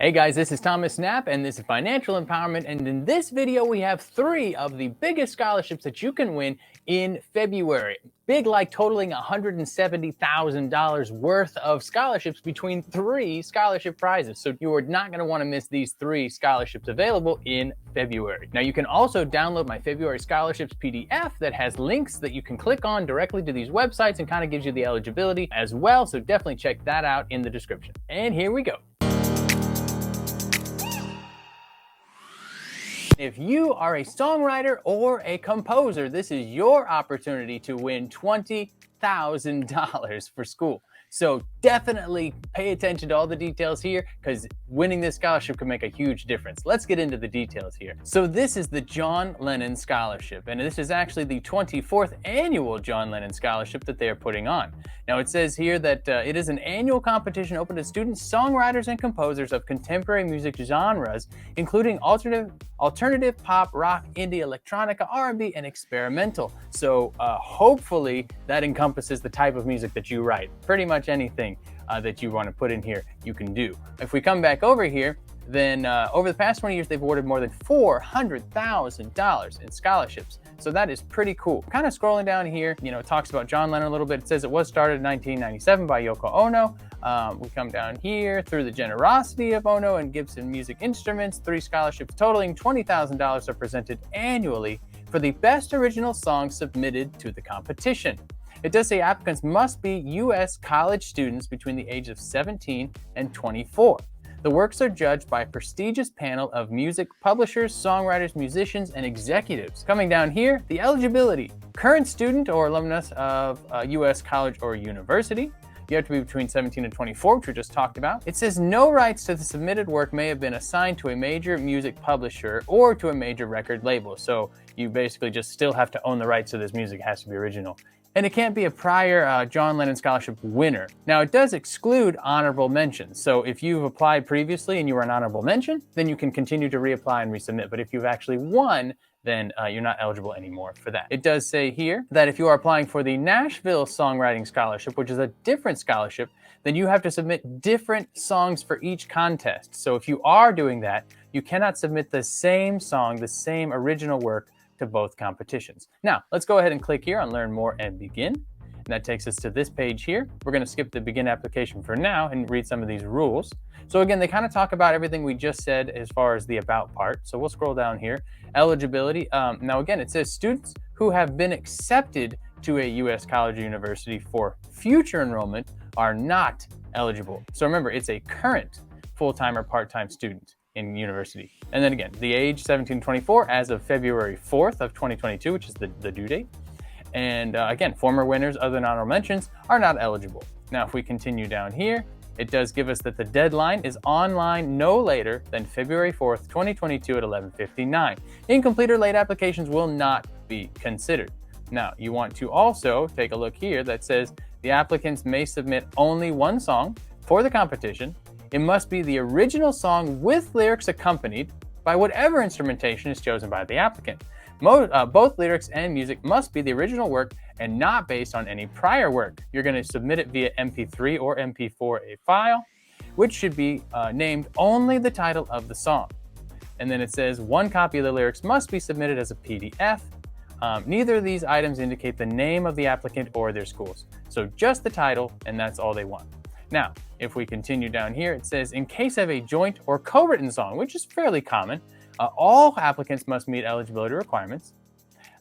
Hey guys, this is Thomas Knapp and this is Financial Empowerment, and in this video we have 3 of the biggest scholarships that you can win in February. Big, like totaling $170,000 worth of scholarships between 3 scholarship prizes. So you are not going to want to miss these 3 scholarships available in February. Now you can also download my February scholarships PDF that has links that you can click on directly to these websites and kind of gives you the eligibility as well. So definitely check that out in the description. And here we go. If you are a songwriter or a composer, this is your opportunity to win $20,000 for school. So definitely pay attention to all the details here, because winning this scholarship can make a huge difference. Let's get into the details here. So this is the John Lennon Scholarship, and this is actually the 24th annual John Lennon Scholarship that they are putting on. Now it says here that it is an annual competition open to students, songwriters, and composers of contemporary music genres, including alternative pop, rock, indie, electronica, R&B, and experimental. So hopefully that encompasses the type of music that you write. Pretty much anything that you want to put in here, you can do. If we come back over here, then over the past 20 years, they've awarded more than $400,000 in scholarships. So that is pretty cool. Kind of scrolling down here, it talks about John Lennon a little bit. It says it was started in 1997 by Yoko Ono. We come down here through the generosity of Ono and Gibson Music Instruments. 3 scholarships totaling $20,000 are presented annually for the best original song submitted to the competition. It does say applicants must be U.S. college students between the age of 17 and 24. The works are judged by a prestigious panel of music publishers, songwriters, musicians, and executives. Coming down here, the eligibility. Current student or alumnus of a U.S. college or university. You have to be between 17 and 24, which we just talked about. It says no rights to the submitted work may have been assigned to a major music publisher or to a major record label. So you basically just still have to own the rights to this music. It has to be original. And it can't be a prior John Lennon Scholarship winner. Now, it does exclude honorable mentions. So if you've applied previously and you were an honorable mention, then you can continue to reapply and resubmit. But if you've actually won, then you're not eligible anymore for that. It does say here that if you are applying for the Nashville Songwriting Scholarship, which is a different scholarship, then you have to submit different songs for each contest. So if you are doing that, you cannot submit the same song, the same original work, to both competitions. Now, let's go ahead and click here on Learn More and Begin. And that takes us to this page here. We're going to skip the Begin application for now and read some of these rules. So again, they kind of talk about everything we just said as far as the About part. So we'll scroll down here. Eligibility. Now again, it says students who have been accepted to a U.S. college or university for future enrollment are not eligible. So remember, it's a current full-time or part-time student in university. And then again, the age 17 to 24 as of February 4th of 2022, which is the due date. And again, former winners other than honorable mentions are not eligible. Now, if we continue down here, it does give us that the deadline is online no later than February 4th, 2022 at 11:59. Incomplete or late applications will not be considered. Now, you want to also take a look here that says the applicants may submit only one song for the competition. It must be the original song with lyrics accompanied by whatever instrumentation is chosen by the applicant. Both lyrics and music must be the original work and not based on any prior work. You're going to submit it via MP3 or MP4 a file, which should be named only the title of the song. And then it says 1 copy of the lyrics must be submitted as a PDF. Neither of these items indicate the name of the applicant or their schools. So just the title, and that's all they want. Now, if we continue down here, it says, in case of a joint or co-written song, which is fairly common, all applicants must meet eligibility requirements.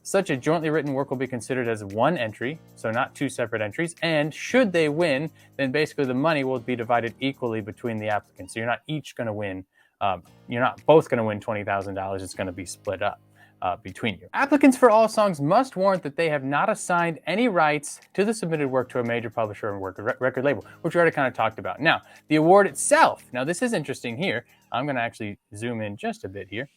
Such a jointly written work will be considered as one entry, so not 2 separate entries. And should they win, then basically the money will be divided equally between the applicants. So you're not each going to win, you're not both going to win $20,000. It's going to be split up between you. Applicants for all songs must warrant that they have not assigned any rights to the submitted work to a major publisher and record label, which we already kind of talked about. Now, the award itself, now this is interesting here. I'm going to actually zoom in just a bit here.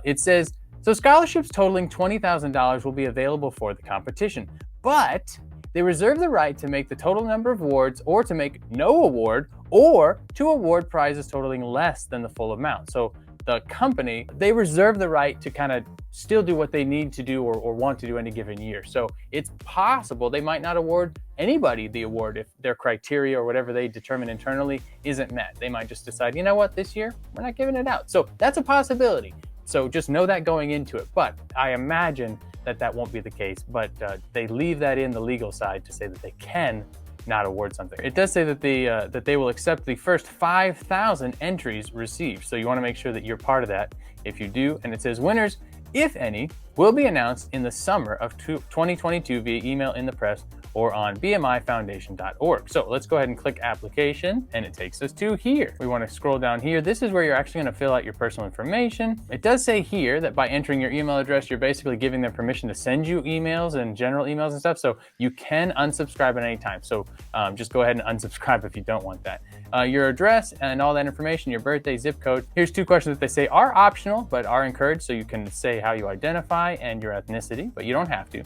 It says, so scholarships totaling $20,000 will be available for the competition, but they reserve the right to make the total number of awards or to make no award or to award prizes totaling less than the full amount. So the company, they reserve the right to kind of still do what they need to do or want to do any given year. So it's possible they might not award anybody the award if their criteria or whatever they determine internally isn't met. They might just decide, you know what, this year we're not giving it out. So that's a possibility. So just know that going into it. But I imagine that won't be the case. But they leave that in the legal side to say that they can not award something. It does say that they will accept the first 5,000 entries received. So you want to make sure that you're part of that if you do. And it says winners, if any, will be announced in the summer of 2022 via email in the press or on bmifoundation.org. So let's go ahead and click application, and it takes us to here. We want to scroll down here. This is where you're actually going to fill out your personal information. It does say here that by entering your email address, you're basically giving them permission to send you emails and general emails and stuff. So you can unsubscribe at any time. So just go ahead and unsubscribe if you don't want that. Your address and all that information, your birthday, zip code. Here's 2 questions that they say are optional, but are encouraged. So you can say how you identify and your ethnicity, but you don't have to.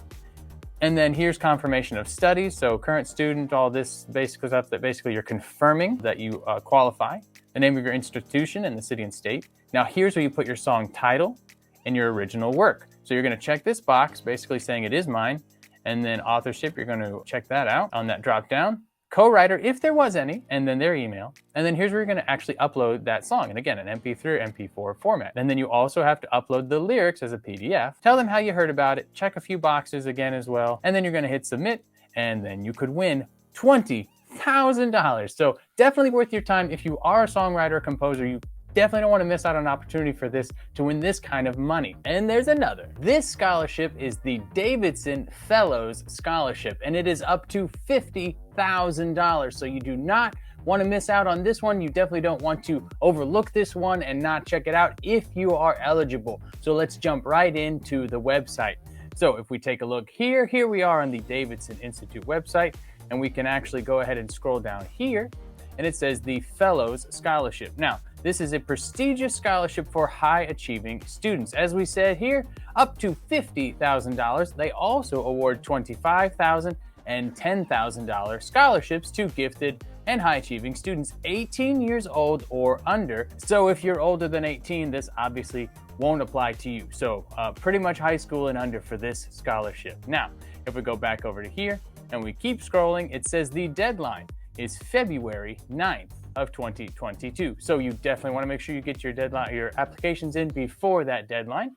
And then here's confirmation of studies. So current student, all this basic stuff that basically you're confirming that you qualify. The name of your institution and the city and state. Now here's where you put your song title and your original work. So you're going to check this box, basically saying it is mine. And then authorship, you're going to check that out on that drop down. Co-writer, if there was any, and then their email. And then here's where you're going to actually upload that song. And again, an MP3 or MP4 format. And then you also have to upload the lyrics as a PDF. Tell them how you heard about it. Check a few boxes again as well. And then you're going to hit submit. And then you could win $20,000. So definitely worth your time. If you are a songwriter or composer, you definitely don't want to miss out on an opportunity for this to win this kind of money. And there's another. This scholarship is the Davidson Fellows Scholarship, and it is up to $50,000. So you do not want to miss out on this one. You definitely don't want to overlook this one and not check it out if you are eligible. So let's jump right into the website. So if we take a look here we are on the Davidson Institute website, and we can actually go ahead and scroll down here, and it says the Fellows Scholarship. Now, this is a prestigious scholarship for high-achieving students. As we said here, up to $50,000. They also award $25,000 and $10,000 scholarships to gifted and high-achieving students 18 years old or under. So if you're older than 18, this obviously won't apply to you. So pretty much high school and under for this scholarship. Now, if we go back over to here and we keep scrolling, it says the deadline is February 9th of 2022. So you definitely want to make sure you get your applications in before that deadline.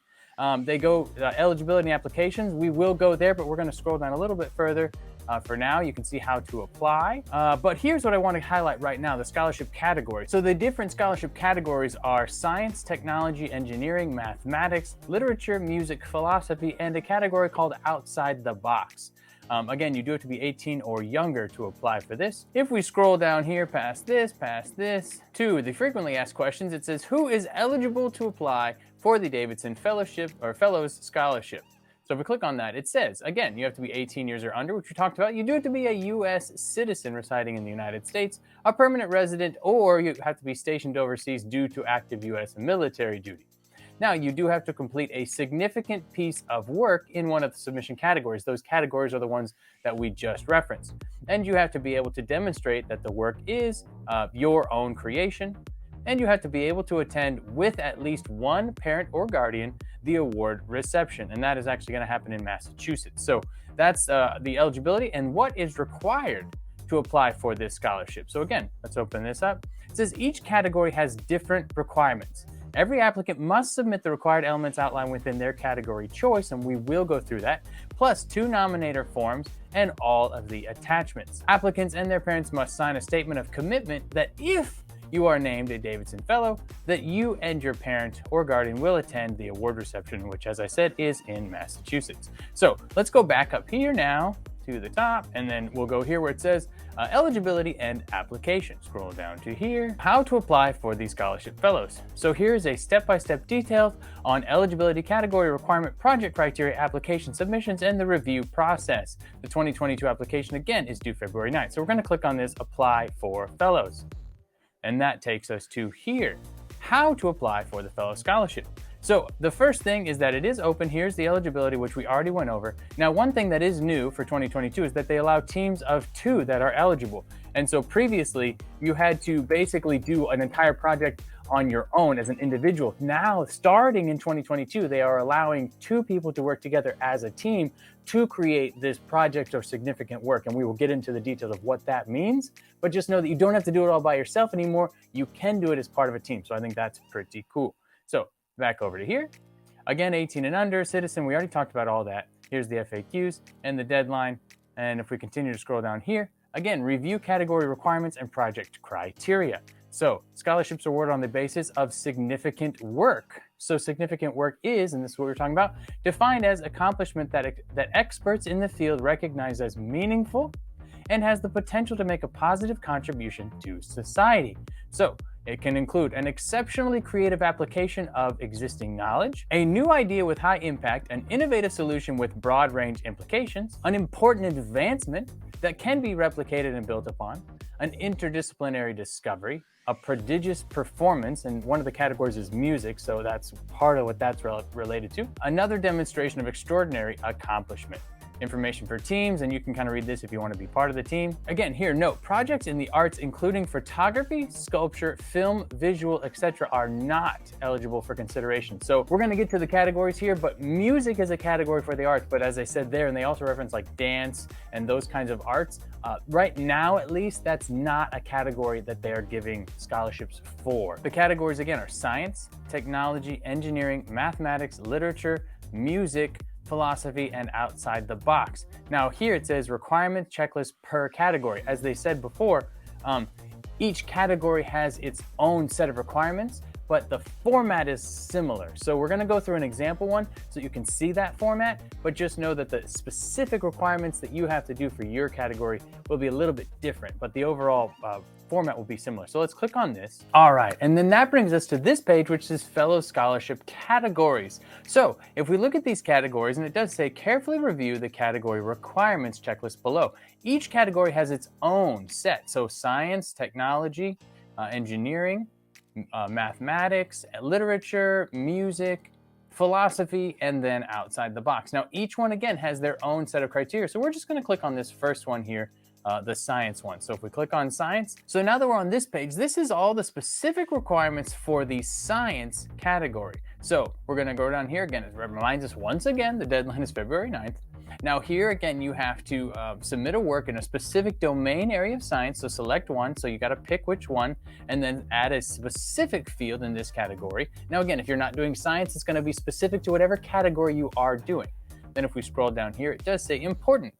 They go eligibility and applications. We will go there, but we're going to scroll down a little bit further. For now, you can see how to apply. But here's what I want to highlight right now, the scholarship categories. So the different scholarship categories are science, technology, engineering, mathematics, literature, music, philosophy, and a category called outside the box. Again, you do have to be 18 or younger to apply for this. If we scroll down here past this, to the frequently asked questions, it says, who is eligible to apply for the Davidson Fellowship or Fellows Scholarship? So if we click on that, it says, again, you have to be 18 years or under, which we talked about. You do have to be a U.S. citizen residing in the United States, a permanent resident, or you have to be stationed overseas due to active U.S. military duty. Now, you do have to complete a significant piece of work in one of the submission categories. Those categories are the ones that we just referenced. And you have to be able to demonstrate that the work is your own creation. And you have to be able to attend with at least one parent or guardian the award reception. And that is actually going to happen in Massachusetts. So that's the eligibility and what is required to apply for this scholarship. So again, let's open this up. It says each category has different requirements. Every applicant must submit the required elements outlined within their category choice, and we will go through that, plus 2 nominator forms and all of the attachments. Applicants and their parents must sign a statement of commitment that if you are named a Davidson Fellow, that you and your parent or guardian will attend the award reception, which, as I said, is in Massachusetts. So let's go back up here now to the top, and then we'll go here where it says eligibility and application. Scroll down to here, how to apply for the scholarship fellows. So here's a step-by-step detail on eligibility, category requirement, project criteria, application submissions, and the review process. The 2022 application, again, is due February 9th. So we're going to click on this, apply for fellows. And that takes us to here, how to apply for the Fellow Scholarship. So the first thing is that it is open. Here's the eligibility, which we already went over. Now, one thing that is new for 2022 is that they allow teams of 2 that are eligible. And so previously, you had to basically do an entire project on your own as an individual. Now, starting in 2022, they are allowing 2 people to work together as a team to create this project or significant work. And we will get into the details of what that means, but just know that you don't have to do it all by yourself anymore. You can do it as part of a team. So I think that's pretty cool. So back over to here. Again, 18 and under, citizen, we already talked about all that. Here's the FAQs and the deadline. And if we continue to scroll down here, again, review category requirements and project criteria. So scholarships are awarded on the basis of significant work. So significant work is, and this is what we're talking about, defined as accomplishment that experts in the field recognize as meaningful and has the potential to make a positive contribution to society. So it can include an exceptionally creative application of existing knowledge, a new idea with high impact, an innovative solution with broad range implications, an important advancement that can be replicated and built upon, an interdisciplinary discovery, a prodigious performance, and one of the categories is music, so that's part of what that's related to, another demonstration of extraordinary accomplishment. Information for teams, and you can kind of read this if you want to be part of the team. Again, here, note, projects in the arts, including photography, sculpture, film, visual, etc., are not eligible for consideration. So we're going to get to the categories here, but music is a category for the arts. But as I said there, and they also reference like dance and those kinds of arts, right now at least, that's not a category that they are giving scholarships for. The categories, again, are science, technology, engineering, mathematics, literature, music, philosophy, and outside the box. Now here it says requirement checklist per category. As they said before, each category has its own set of requirements, but the format is similar. So we're gonna go through an example one so you can see that format, but just know that the specific requirements that you have to do for your category will be a little bit different, but the overall format will be similar. So let's click on this. All right, and then that brings us to this page, which is fellow scholarship categories. So if we look at these categories, and it does say carefully review the category requirements checklist below. Each category has its own set. So science, technology, engineering, mathematics, literature, music, philosophy, and then outside the box. Now, each one again has their own set of criteria. So we're just going to click on this first one here, the science one. So if we click on science, so now that we're on this page, this is all the specific requirements for the science category. So we're going to go down here again. It reminds us once again, the deadline is February 9th. Now here again, you have to submit a work in a specific domain area of science. So select one. So you got to pick which one and then add a specific field in this category. Now again, if you're not doing science, it's going to be specific to whatever category you are doing. Then if we scroll down here, it does say important.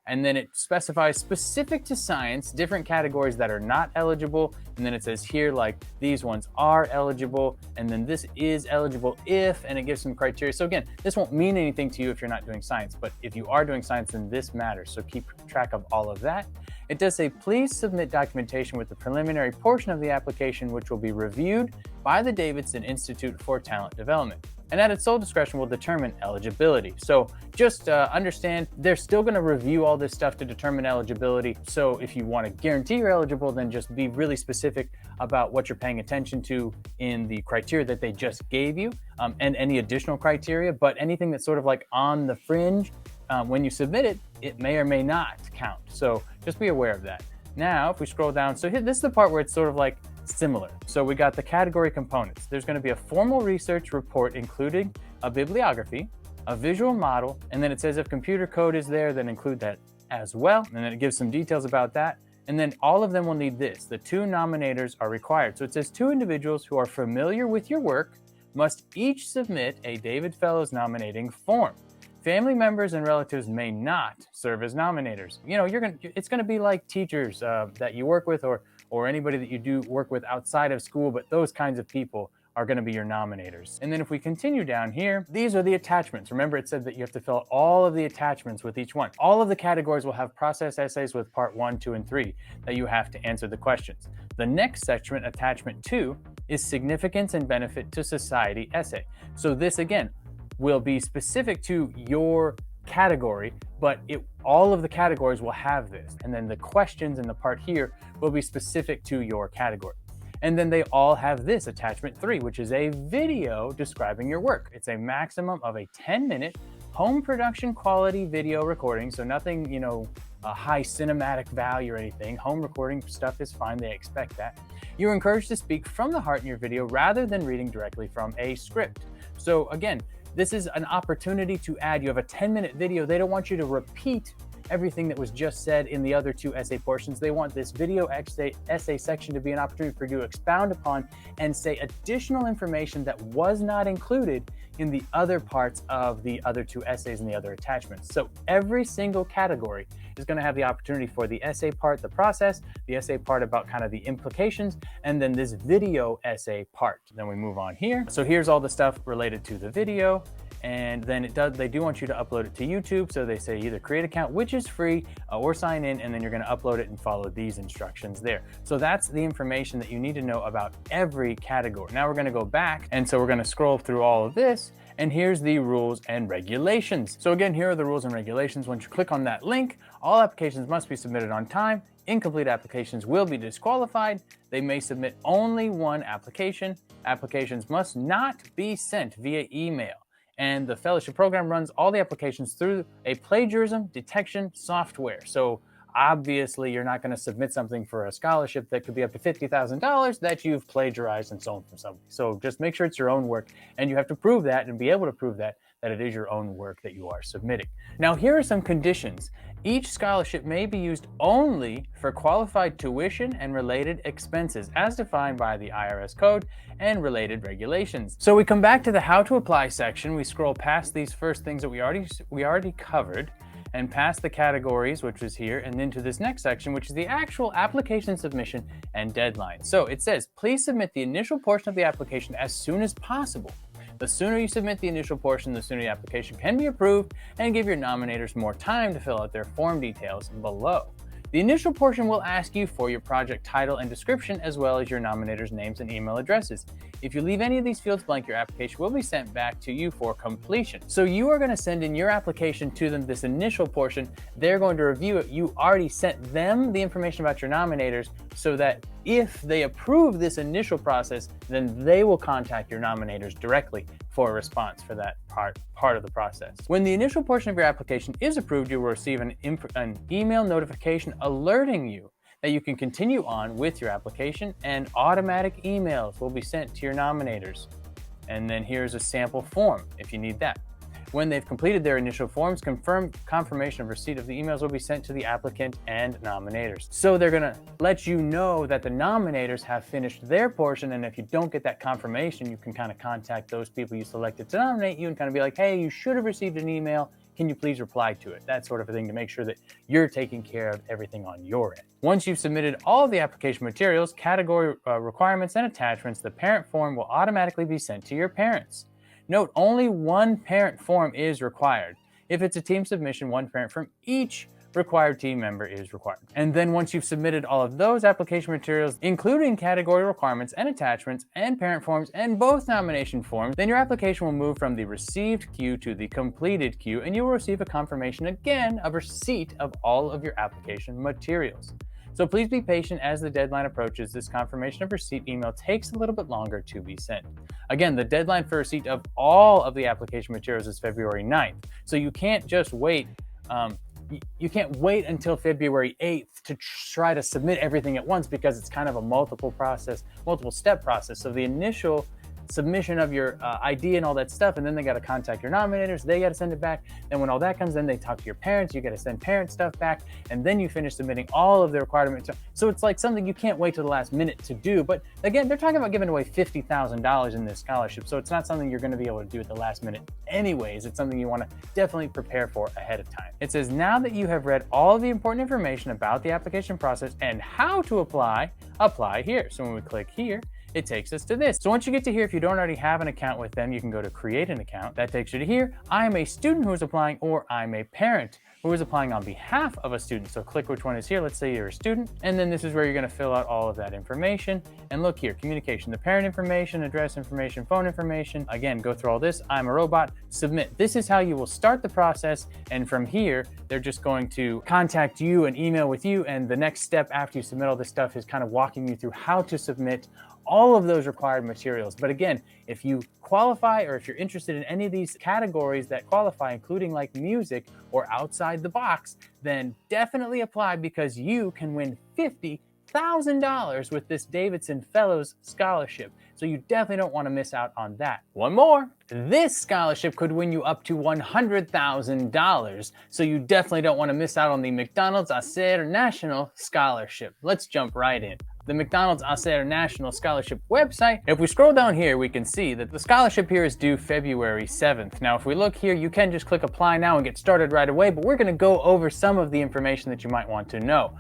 And then it specifies specific to science, different categories that are not eligible. And then it says here, like these ones are eligible. And then this is eligible if, and it gives some criteria. So again, this won't mean anything to you if you're not doing science, but if you are doing science, then this matters. So keep track of all of that. It does say, please submit documentation with the preliminary portion of the application, which will be reviewed by the Davidson Institute for Talent Development, and at its sole discretion will determine eligibility. So just understand, they're still gonna review all this stuff to determine eligibility. So if you wanna guarantee you're eligible, then just be really specific about what you're paying attention to in the criteria that they just gave you, and any additional criteria, but anything that's sort of like on the fringe, when you submit it, it may or may not count. So just be aware of that. Now, if we scroll down, so here, this is the part where it's sort of like similar. So we got the category components. There's going to be a formal research report, including a bibliography, a visual model, and then it says if computer code is there, then include that as well. And then it gives some details about that. And then all of them will need this. The 2 nominators are required. So it says 2 individuals who are familiar with your work must each submit a David Fellows nominating form. Family members and relatives may not serve as nominators. You know, it's going to be like teachers that you work with, or anybody that you do work with outside of school, but those kinds of people are going to be your nominators. And then if we continue down here, these are the attachments. Remember, it said that you have to fill out all of the attachments with each one. All of the categories will have process essays with part 1, 2, and 3 that you have to answer the questions. The next section, attachment 2, is significance and benefit to society essay. So this again will be specific to your category, but all of the categories will have this. And then the questions in the part here will be specific to your category. And then they all have this, attachment 3, which is a video describing your work. It's a maximum of a 10-minute home production quality video recording. So nothing, a high cinematic value or anything. Home recording stuff is fine, they expect that. You're encouraged to speak from the heart in your video rather than reading directly from a script. So again, this is an opportunity to add. You have a 10-minute video. They don't want you to repeat everything that was just said in the other two essay portions. They want this video essay section to be an opportunity for you to expound upon and say additional information that was not included in the other parts of the other two essays and the other attachments. So every single category is going to have the opportunity for the essay part, the process, the essay part about kind of the implications, and then this video essay part. Then we move on here. So here's all the stuff related to the video. And then they do want you to upload it to YouTube. So they say either create an account, which is free, or sign in, and then you're going to upload it and follow these instructions there. So that's the information that you need to know about every category. Now we're going to go back. And so we're going to scroll through all of this. And here's the rules and regulations. So again, here are the rules and regulations. Once you click on that link, all applications must be submitted on time. Incomplete applications will be disqualified. They may submit only one application. Applications must not be sent via email. And the fellowship program runs all the applications through a plagiarism detection software. So obviously you're not going to submit something for a scholarship that could be up to $50,000 that you've plagiarized and stolen from somebody. So just make sure it's your own work, and you have to prove that and be able to prove that it is your own work that you are submitting. Now here are some conditions. Each scholarship may be used only for qualified tuition and related expenses as defined by the IRS code and related regulations. So we come back to the how to apply section. We scroll past these first things that we already covered, and past the categories, which is here, and then to this next section, which is the actual application submission and deadline. So it says, please submit the initial portion of the application as soon as possible. The sooner you submit the initial portion, the sooner the application can be approved, and give your nominators more time to fill out their form details below. The initial portion will ask you for your project title and description, as well as your nominators' names and email addresses. If you leave any of these fields blank, your application will be sent back to you for completion. So you are going to send in your application to them, this initial portion. They're going to review it. You already sent them the information about your nominators, so that if they approve this initial process, then they will contact your nominators directly for a response for that part of the process. When the initial portion of your application is approved, you will receive an email notification alerting you that you can continue on with your application, and automatic emails will be sent to your nominators. And then here's a sample form if you need that. When they've completed their initial forms, confirmation of receipt of the emails will be sent to the applicant and nominators. So they're gonna let you know that the nominators have finished their portion, and if you don't get that confirmation, you can kind of contact those people you selected to nominate you and kind of be like, hey, you should have received an email. Can you please reply to it? That sort of a thing, to make sure that you're taking care of everything on your end. Once you've submitted all of the application materials, category requirements, and attachments, the parent form will automatically be sent to your parents. Note, only one parent form is required. If it's a team submission, one parent from each required team member is required. And then once you've submitted all of those application materials, including category requirements and attachments and parent forms and both nomination forms, then your application will move from the received queue to the completed queue, and you will receive a confirmation again of receipt of all of your application materials. So please be patient as the deadline approaches. This confirmation of receipt email takes a little bit longer to be sent. Again, the deadline for receipt of all of the application materials is February 9th. So you can't just wait. You can't wait until February 8th to try to submit everything at once, because it's kind of a multiple step process. So the initial submission of your ID and all that stuff, and then they got to contact your nominators, they got to send it back. Then when all that comes in, they talk to your parents, you got to send parent stuff back, and then you finish submitting all of the requirements. So it's like something you can't wait till the last minute to do. But again, they're talking about giving away $50,000 in this scholarship, so it's not something you're going to be able to do at the last minute anyways. It's something you want to definitely prepare for ahead of time. It says, now that you have read all of the important information about the application process and how to apply here. So when we click here, it takes us to this. So once you get to here, if you don't already have an account with them, you can go to create an account. That takes you to here. I'm a student who is applying, or I'm a parent who is applying on behalf of a student. So click which one is here. Let's say you're a student, and then this is where you're going to fill out all of that information. And look here, communication, the parent information, address information, phone information. Again, go through all this. I'm a robot, submit. This is how you will start the process. And from here, they're just going to contact you and email with you. And the next step after you submit all this stuff is kind of walking you through how to submit all of those required materials. But again, if you qualify or if you're interested in any of these categories that qualify, including like music or outside the box, then definitely apply because you can win $50,000 with this Davidson Fellows Scholarship. So you definitely don't want to miss out on that. One more. This scholarship could win you up to $100,000. So you definitely don't want to miss out on the McDonald's ACER National Scholarship. Let's jump right in. The McDonald's ACER National Scholarship website. If we scroll down here, we can see that the scholarship here is due February 7th. Now, if we look here, you can just click apply now and get started right away, but we're going to go over some of the information that you might want to know.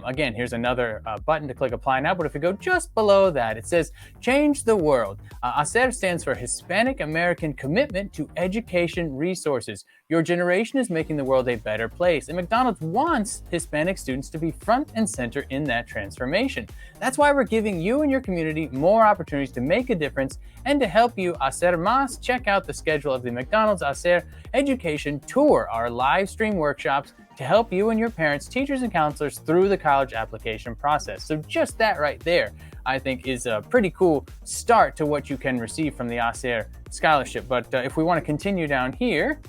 Again, here's another button to click apply now, but if we go just below that, it says change the world. ACER stands for Hispanic American Commitment to Education Resources. Your generation is making the world a better place, and McDonald's wants Hispanic students to be front and center in that transformation. That's why we're giving you and your community more opportunities to make a difference, and to help you ACER Más, check out the schedule of the McDonald's ACER Education Tour, our live stream workshops to help you and your parents, teachers, and counselors through the college application process. So just that right there, I think, is a pretty cool start to what you can receive from the ACER scholarship. But if we want to continue down here,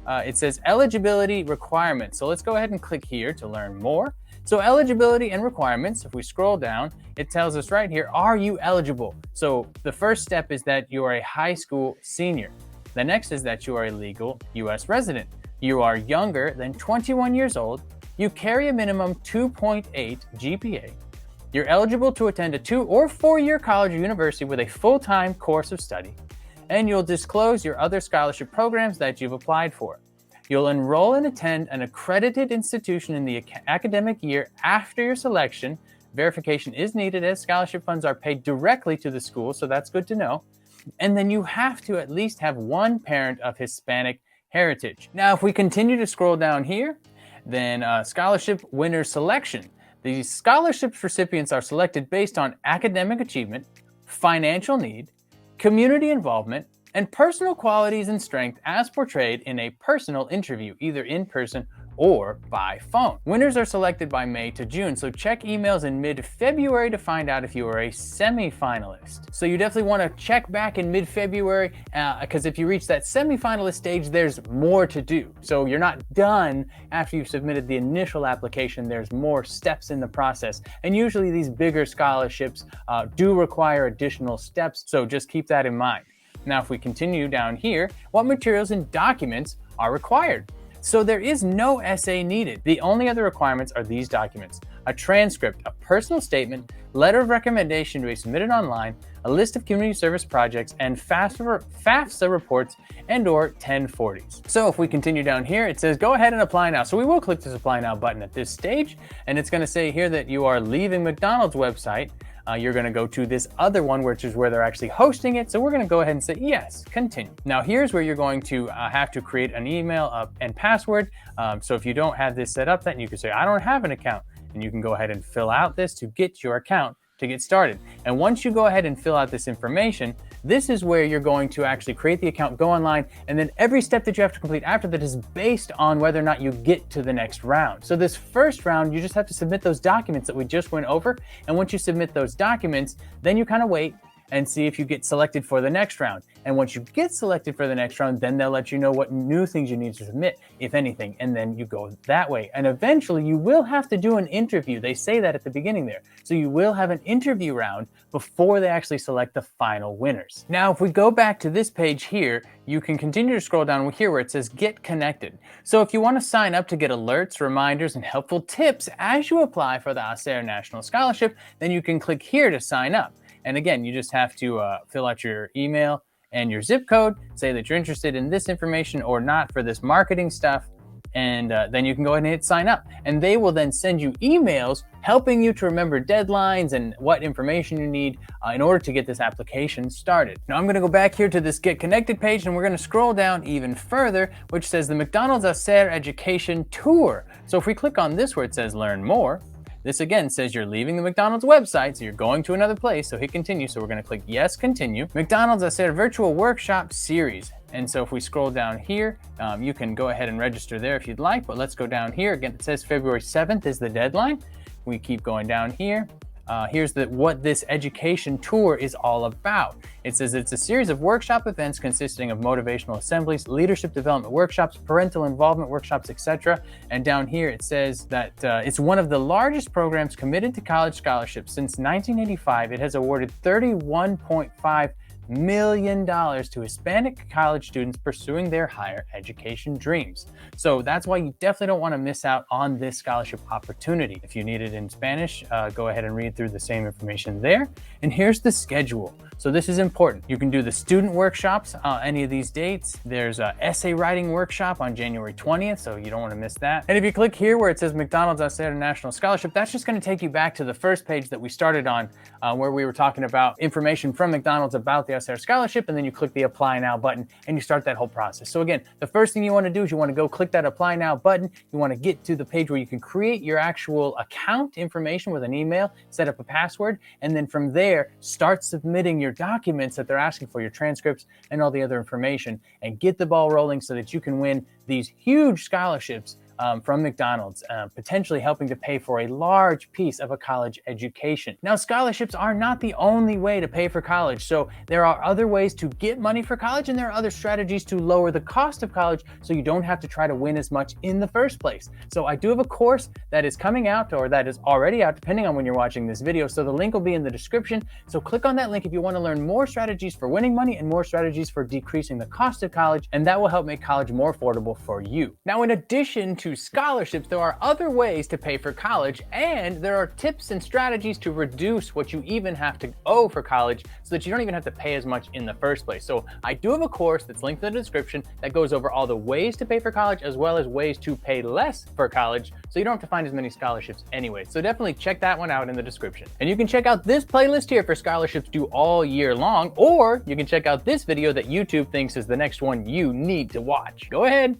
it says eligibility requirements. So let's go ahead and click here to learn more. So eligibility and requirements, if we scroll down, it tells us right here, are you eligible? So the first step is that you are a high school senior. The next is that you are a legal U.S. resident. You are younger than 21 years old. You carry a minimum 2.8 GPA. You're eligible to attend a 2- or 4-year college or university with a full-time course of study. And you'll disclose your other scholarship programs that you've applied for. You'll enroll and attend an accredited institution in the academic year after your selection. Verification is needed as scholarship funds are paid directly to the school, so that's good to know. And then you have to at least have one parent of Hispanic heritage. Now, if we continue to scroll down here, then scholarship winner selection. These scholarships recipients are selected based on academic achievement, financial need, community involvement, and personal qualities and strength as portrayed in a personal interview, either in person or by phone. Winners are selected by May to June, so check emails in mid-February to find out if you are a semi-finalist. So you definitely want to check back in mid-February because if you reach that semi-finalist stage, there's more to do. So you're not done after you've submitted the initial application. There's more steps in the process. And usually these bigger scholarships do require additional steps, so just keep that in mind. Now, if we continue down here, what materials and documents are required? So there is no essay needed. The only other requirements are these documents: a transcript, a personal statement, letter of recommendation to be submitted online, a list of community service projects, and FAFSA reports and or 1040s. So if we continue down here, it says go ahead and apply now. So we will click this apply now button at this stage, and it's going to say here that you are leaving McDonald's website. You're going to go to this other one, which is where they're actually hosting it. So we're going to go ahead and say yes, continue. Now here's where you're going to have to create an email and password. So if you don't have this set up, then you can say I don't have an account, and you can go ahead and fill out this to get your account to get started. And once you go ahead and fill out this information, this is where you're going to actually create the account, go online, and then every step that you have to complete after that is based on whether or not you get to the next round. So this first round, you just have to submit those documents that we just went over. And once you submit those documents, then you kind of wait and see if you get selected for the next round. And once you get selected for the next round, then they'll let you know what new things you need to submit, if anything, and then you go that way. And eventually you will have to do an interview. They say that at the beginning there. So you will have an interview round before they actually select the final winners. Now, if we go back to this page here, you can continue to scroll down here where it says get connected. So if you want to sign up to get alerts, reminders, and helpful tips as you apply for the ACER National Scholarship, then you can click here to sign up. And again, you just have to fill out your email and your zip code, say that you're interested in this information or not for this marketing stuff, and then you can go ahead and hit sign up. And they will then send you emails helping you to remember deadlines and what information you need in order to get this application started. Now I'm going to go back here to this Get Connected page, and we're going to scroll down even further, which says the McDonald's ACER Education Tour. So if we click on this where it says Learn More, this again says you're leaving the McDonald's website, so you're going to another place, so hit continue. So we're going to click yes, continue. McDonald's ACER Virtual Workshop Series. And so if we scroll down here, you can go ahead and register there if you'd like, but let's go down here. Again, it says February 7th is the deadline. We keep going down here. Here's what this education tour is all about. It says it's a series of workshop events consisting of motivational assemblies, leadership development workshops, parental involvement workshops, etc. And down here it says that it's one of the largest programs committed to college scholarships. Since 1985, it has awarded $31.5 million to Hispanic college students pursuing their higher education dreams. So that's why you definitely don't want to miss out on this scholarship opportunity. If you need it in Spanish, go ahead and read through the same information there. And here's the schedule. So this is important. You can do the student workshops any of these dates. There's an essay writing workshop on January 20th, so you don't want to miss that. And if you click here where it says McDonald's ACER National Scholarship, that's just going to take you back to the first page that we started on, where we were talking about information from McDonald's about the ACER Scholarship, and then you click the Apply Now button and you start that whole process. So again, the first thing you want to do is you want to go click that Apply Now button. You want to get to the page where you can create your actual account information with an email, set up a password, and then from there, start submitting your documents that they're asking for, your transcripts and all the other information, and get the ball rolling so that you can win these huge scholarships from McDonald's, potentially helping to pay for a large piece of a college education. Now, scholarships are not the only way to pay for college. So there are other ways to get money for college, and there are other strategies to lower the cost of college so you don't have to try to win as much in the first place. So I do have a course that is coming out, or that is already out, depending on when you're watching this video. So the link will be in the description. So click on that link if you want to learn more strategies for winning money and more strategies for decreasing the cost of college, and that will help make college more affordable for you. Now, in addition to scholarships, there are other ways to pay for college, and there are tips and strategies to reduce what you even have to owe for college so that you don't even have to pay as much in the first place. So I do have a course that's linked in the description that goes over all the ways to pay for college as well as ways to pay less for college, so you don't have to find as many scholarships anyway. So definitely check that one out in the description. And you can check out this playlist here for scholarships due all year long, or you can check out this video that YouTube thinks is the next one you need to watch. Go ahead.